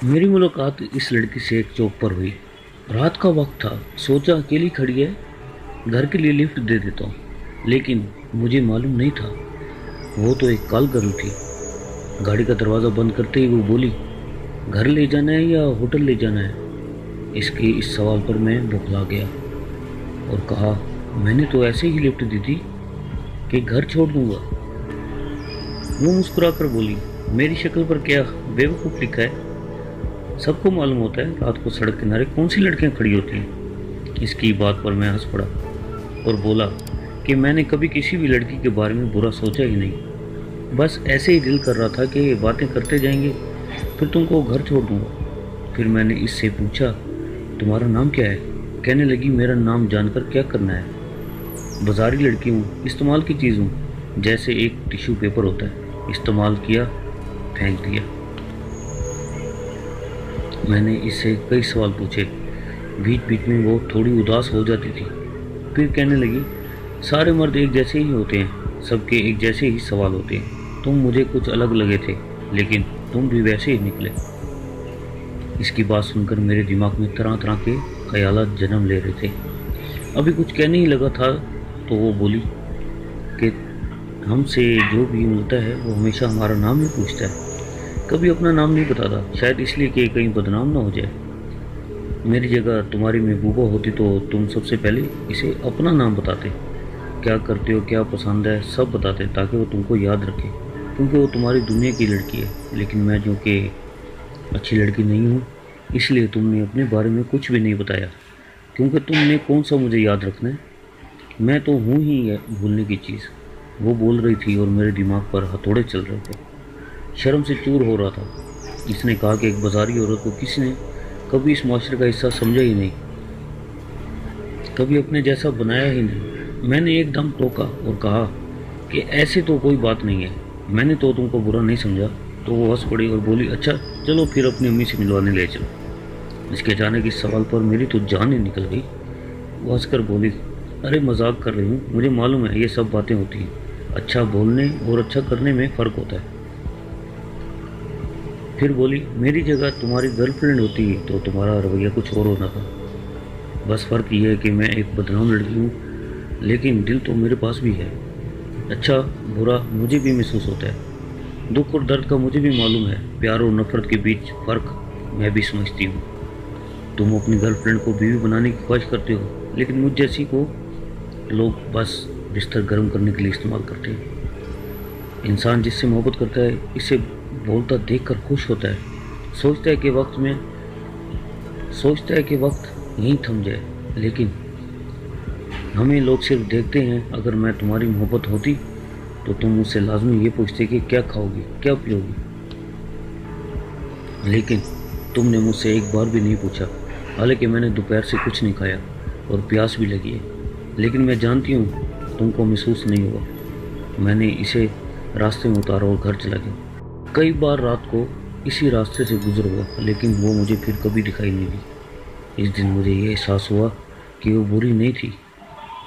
मेरी मुलाकात इस लड़की से एक चौक पर हुई। रात का वक्त था, सोचा अकेली खड़ी है, घर के लिए लिफ्ट दे देता हूँ। लेकिन मुझे मालूम नहीं था वो तो एक कॉल गर्ल थी। गाड़ी का दरवाज़ा बंद करते ही वो बोली, घर ले जाना है या होटल ले जाना है? इसके इस सवाल पर मैं बौखला गया और कहा, मैंने तो ऐसे ही लिफ्ट दी थी कि घर छोड़ दूंगा। वो मुस्कुरा कर बोली, मेरी शक्ल पर क्या बेवकूफ़ लिखा है? सबको मालूम होता है रात को सड़क किनारे कौन सी लड़कियां खड़ी होती हैं। इसकी बात पर मैं हंस पड़ा और बोला कि मैंने कभी किसी भी लड़की के बारे में बुरा सोचा ही नहीं। बस ऐसे ही दिल कर रहा था कि बातें करते जाएंगे, फिर तुमको घर छोड़ दूंगा। फिर मैंने इससे पूछा, तुम्हारा नाम क्या है? कहने लगी, मेरा नाम जानकर क्या करना है? बाजारी लड़की हूँ, इस्तेमाल की चीज़ हूँ, जैसे एक टिश्यू पेपर होता है, इस्तेमाल किया फेंक दिया। मैंने इससे कई सवाल पूछे। बीच बीच में वो थोड़ी उदास हो जाती थी, फिर कहने लगी, सारे मर्द एक जैसे ही होते हैं, सबके एक जैसे ही सवाल होते हैं। तुम मुझे कुछ अलग लगे थे, लेकिन तुम भी वैसे ही निकले। इसकी बात सुनकर मेरे दिमाग में तरह तरह के ख्यालात जन्म ले रहे थे। अभी कुछ कहने ही लगा था तो वो बोली कि हमसे जो भी मिलता है वो हमेशा हमारा नाम ही पूछता है, कभी अपना नाम नहीं बताता, शायद इसलिए कि कहीं बदनाम ना हो जाए। मेरी जगह तुम्हारी महबूबा होती तो तुम सबसे पहले इसे अपना नाम बताते, क्या करते हो, क्या पसंद है, सब बताते, ताकि वो तुमको याद रखे, क्योंकि वो तुम्हारी दुनिया की लड़की है। लेकिन मैं जो कि अच्छी लड़की नहीं हूँ, इसलिए तुमने अपने बारे में कुछ भी नहीं बताया, क्योंकि तुमने कौन सा मुझे याद रखना है? मैं तो हूँ ही है भूलने की चीज़। वो बोल रही थी और मेरे दिमाग पर हथौड़े चल रहे थे। शर्म से चूर हो रहा था। इसने कहा कि एक बाजारी औरत को किसी ने कभी इस माशरे का हिस्सा समझा ही नहीं, कभी अपने जैसा बनाया ही नहीं। मैंने एकदम टोका और कहा कि ऐसे तो कोई बात नहीं है, मैंने तो तुमको बुरा नहीं समझा। तो वो हंस पड़ी और बोली, अच्छा चलो फिर अपनी अम्मी से मिलवाने ले चलो। इसके अचानक इस सवाल पर मेरी तो जान ही निकल गई। वो हंसकर बोली, अरे मजाक कर रही हूँ, मुझे मालूम है ये सब बातें होती हैं, अच्छा बोलने और अच्छा करने में फ़र्क होता है। फिर बोली, मेरी जगह तुम्हारी गर्लफ्रेंड होती तो तुम्हारा रवैया कुछ और होना था। बस फ़र्क ये है कि मैं एक बदनाम लड़की हूँ, लेकिन दिल तो मेरे पास भी है। अच्छा बुरा मुझे भी महसूस होता है, दुख और दर्द का मुझे भी मालूम है, प्यार और नफरत के बीच फ़र्क मैं भी समझती हूँ। तुम अपनी गर्लफ्रेंड को बीवी बनाने की ख्वाहिश करते हो, लेकिन मुझ जैसी को लोग बस बिस्तर गर्म करने के लिए इस्तेमाल करते हैं। इंसान जिससे मोहब्बत करता है, इसे बोलता देखकर खुश होता है, सोचता है कि वक्त में सोचता है कि वक्त यहीं थम जाए। लेकिन हमें लोग सिर्फ देखते हैं। अगर मैं तुम्हारी मोहब्बत होती तो तुम मुझसे लाजमी ये पूछते कि क्या खाओगी, क्या पियोगी। लेकिन तुमने मुझसे एक बार भी नहीं पूछा, हालांकि मैंने दोपहर से कुछ नहीं खाया और प्यास भी लगी है। लेकिन मैं जानती हूँ तुमको महसूस नहीं हुआ। मैंने इसे रास्ते में उतारा और घर चला गया। कई बार रात को इसी रास्ते से गुजर हुआ, लेकिन वो मुझे फिर कभी दिखाई नहीं दी। इस दिन मुझे ये एहसास हुआ कि वो बुरी नहीं थी,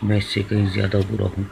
मैं इससे कहीं ज़्यादा बुरा हूँ।